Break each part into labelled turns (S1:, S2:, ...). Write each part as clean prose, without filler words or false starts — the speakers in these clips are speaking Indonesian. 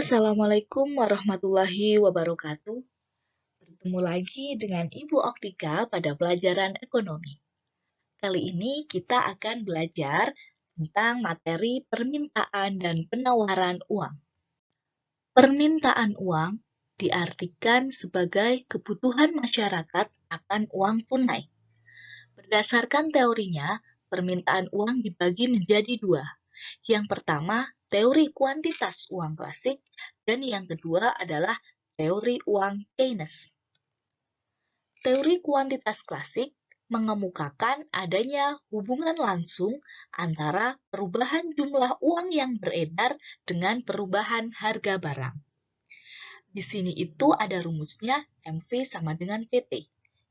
S1: Assalamualaikum warahmatullahi wabarakatuh. Bertemu lagi dengan Ibu Oktika pada pelajaran ekonomi. Kali ini kita akan belajar tentang materi permintaan dan penawaran uang. Permintaan uang diartikan sebagai kebutuhan masyarakat akan uang tunai. Berdasarkan teorinya, permintaan uang dibagi menjadi dua. Yang pertama, teori kuantitas uang klasik, dan yang kedua adalah teori uang Keynes. Teori kuantitas klasik mengemukakan adanya hubungan langsung antara perubahan jumlah uang yang beredar dengan perubahan harga barang. Di sini itu ada rumusnya MV sama dengan PT,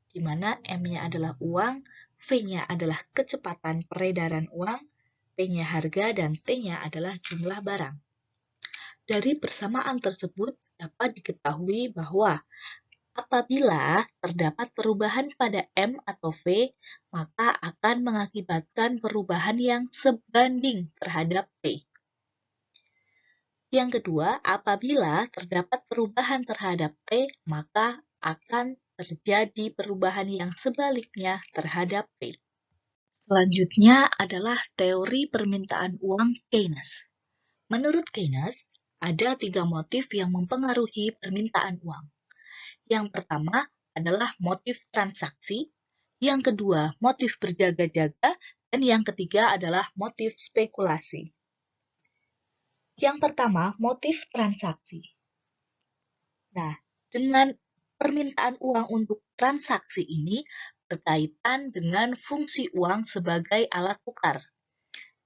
S1: di mana M-nya adalah uang, V-nya adalah kecepatan peredaran uang, P-nya harga, dan T-nya adalah jumlah barang. Dari persamaan tersebut dapat diketahui bahwa apabila terdapat perubahan pada M atau V, maka akan mengakibatkan perubahan yang sebanding terhadap P. Yang kedua, apabila terdapat perubahan terhadap T, maka akan terjadi perubahan yang sebaliknya terhadap P. Selanjutnya adalah teori permintaan uang Keynes. Menurut Keynes, ada 3 motif yang mempengaruhi permintaan uang. Yang pertama adalah motif transaksi, yang kedua motif berjaga-jaga, dan yang ketiga adalah motif spekulasi. Yang pertama, motif transaksi. Nah, dengan permintaan uang untuk transaksi ini berkaitan dengan fungsi uang sebagai alat tukar,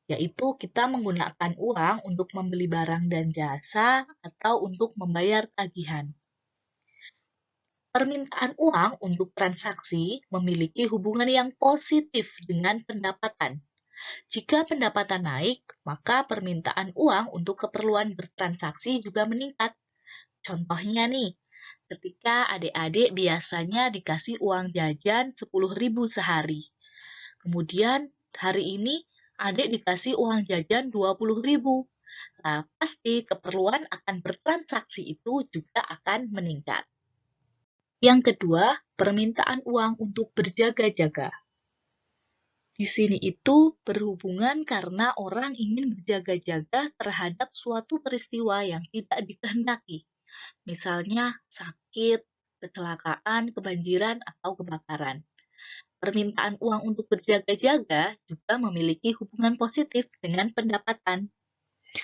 S1: yaitu kita menggunakan uang untuk membeli barang dan jasa atau untuk membayar tagihan. Permintaan uang untuk transaksi memiliki hubungan yang positif dengan pendapatan. Jika pendapatan naik, maka permintaan uang untuk keperluan bertransaksi juga meningkat. Contohnya nih, ketika adik-adik biasanya dikasih uang jajan 10.000 sehari. Kemudian hari ini adik dikasih uang jajan 20.000. Nah, pasti keperluan akan bertransaksi itu juga akan meningkat. Yang kedua, permintaan uang untuk berjaga-jaga. Di sini itu berhubungan karena orang ingin berjaga-jaga terhadap suatu peristiwa yang tidak dikehendaki. Misalnya sakit, kecelakaan, kebanjiran, atau kebakaran. Permintaan uang untuk berjaga-jaga juga memiliki hubungan positif dengan pendapatan.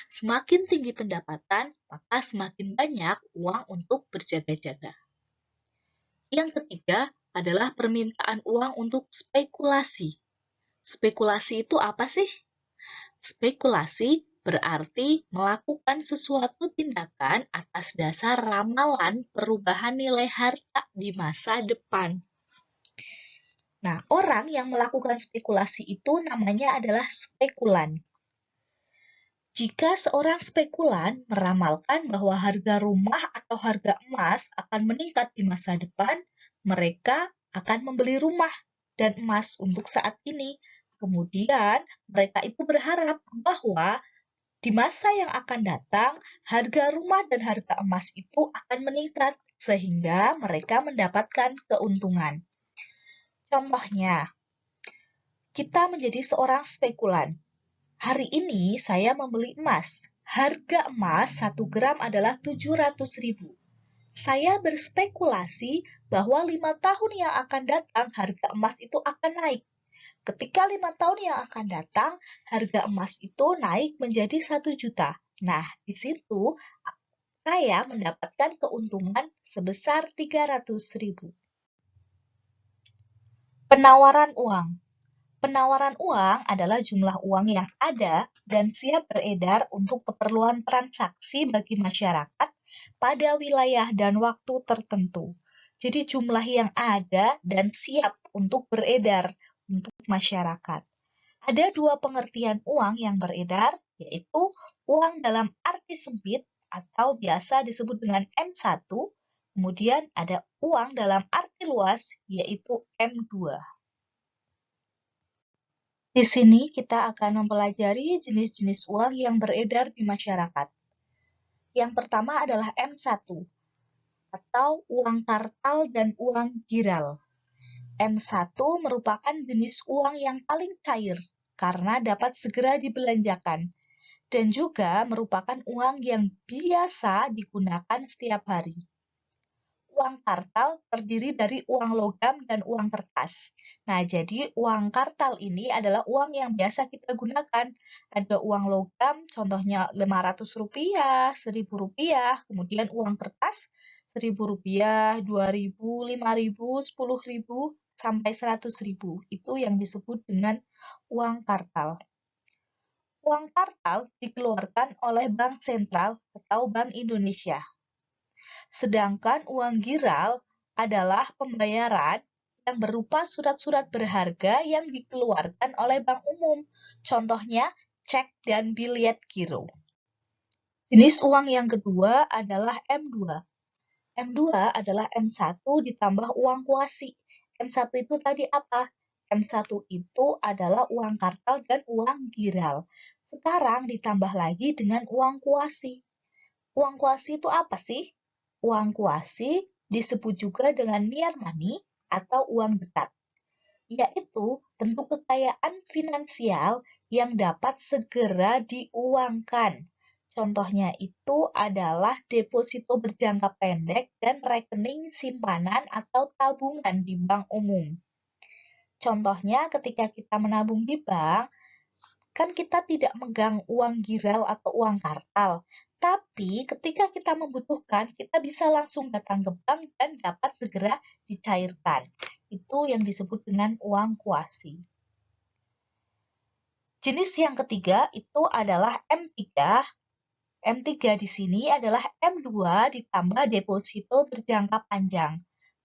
S1: Semakin tinggi pendapatan, maka semakin banyak uang untuk berjaga-jaga. Yang ketiga adalah permintaan uang untuk spekulasi. Spekulasi itu apa sih? Spekulasi berarti melakukan sesuatu tindakan atas dasar ramalan perubahan nilai harta di masa depan. Nah, orang yang melakukan spekulasi itu namanya adalah spekulan. Jika seorang spekulan meramalkan bahwa harga rumah atau harga emas akan meningkat di masa depan, mereka akan membeli rumah dan emas untuk saat ini. Kemudian, mereka itu berharap bahwa di masa yang akan datang, harga rumah dan harga emas itu akan meningkat, sehingga mereka mendapatkan keuntungan. Contohnya, kita menjadi seorang spekulan. Hari ini saya membeli emas. Harga emas 1 gram adalah 700.000. Saya berspekulasi bahwa 5 tahun yang akan datang harga emas itu akan naik. Ketika 5 tahun yang akan datang, harga emas itu naik menjadi 1 juta. Nah, di situ saya mendapatkan keuntungan sebesar 300.000. Penawaran uang. Penawaran uang adalah jumlah uang yang ada dan siap beredar untuk keperluan transaksi bagi masyarakat pada wilayah dan waktu tertentu. Jadi jumlah yang ada dan siap untuk beredar untuk masyarakat. Ada 2 pengertian uang yang beredar, yaitu uang dalam arti sempit atau biasa disebut dengan M1, kemudian ada uang dalam arti luas, yaitu M2. Di sini kita akan mempelajari jenis-jenis uang yang beredar di masyarakat. Yang pertama adalah M1 atau uang kartal dan uang giral. M1 merupakan jenis uang yang paling cair karena dapat segera dibelanjakan dan juga merupakan uang yang biasa digunakan setiap hari. Uang kartal terdiri dari uang logam dan uang kertas. Nah, jadi uang kartal ini adalah uang yang biasa kita gunakan. Ada uang logam, contohnya Rp500, Rp1.000, kemudian uang kertas Rp1.000, Rp2.000, Rp5.000, Rp10.000, sampai Rp100.000. Itu yang disebut dengan uang kartal. Uang kartal dikeluarkan oleh Bank Sentral atau Bank Indonesia. Sedangkan uang giral adalah pembayaran yang berupa surat-surat berharga yang dikeluarkan oleh bank umum. Contohnya, cek dan biliet giro. Jenis uang yang kedua adalah M2. M2 adalah M1 ditambah uang kuasi. M1 itu tadi apa? M1 itu adalah uang kartal dan uang giral. Sekarang ditambah lagi dengan uang kuasi. Uang kuasi itu apa sih? Uang kuasi disebut juga dengan near money atau uang dekat, yaitu bentuk kekayaan finansial yang dapat segera diuangkan. Contohnya itu adalah deposito berjangka pendek dan rekening simpanan atau tabungan di bank umum. Contohnya ketika kita menabung di bank, kan kita tidak megang uang giral atau uang kartal. Tapi ketika kita membutuhkan, kita bisa langsung datang ke bank dan dapat segera dicairkan. Itu yang disebut dengan uang kuasi. Jenis yang ketiga itu adalah M3. M3 di sini adalah M2 ditambah deposito berjangka panjang.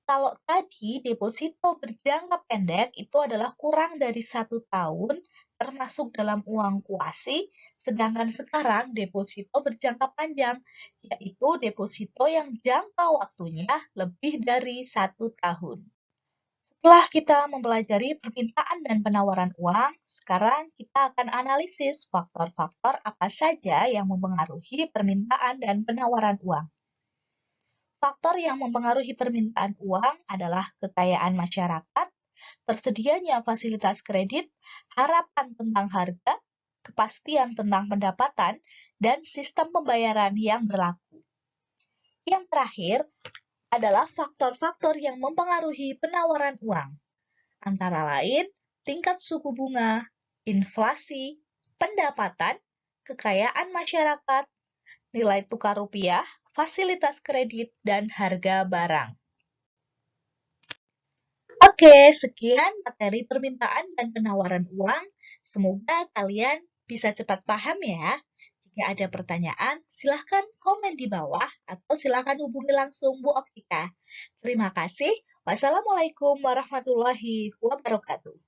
S1: Kalau tadi deposito berjangka pendek itu adalah kurang dari 1 tahun, termasuk dalam uang kuasi, sedangkan sekarang deposito berjangka panjang, yaitu deposito yang jangka waktunya lebih dari 1 tahun. Setelah kita mempelajari permintaan dan penawaran uang, sekarang kita akan analisis faktor-faktor apa saja yang mempengaruhi permintaan dan penawaran uang. Faktor yang mempengaruhi permintaan uang adalah kekayaan masyarakat, tersedianya fasilitas kredit, harapan tentang harga, kepastian tentang pendapatan, dan sistem pembayaran yang berlaku. Yang terakhir adalah faktor-faktor yang mempengaruhi penawaran uang, antara lain tingkat suku bunga, inflasi, pendapatan, kekayaan masyarakat, nilai tukar rupiah, fasilitas kredit, dan harga barang. Oke, sekian materi permintaan dan penawaran uang. Semoga kalian bisa cepat paham ya. Jika ada pertanyaan, silahkan komen di bawah atau silahkan hubungi langsung Bu Oktika. Terima kasih. Wassalamualaikum warahmatullahi wabarakatuh.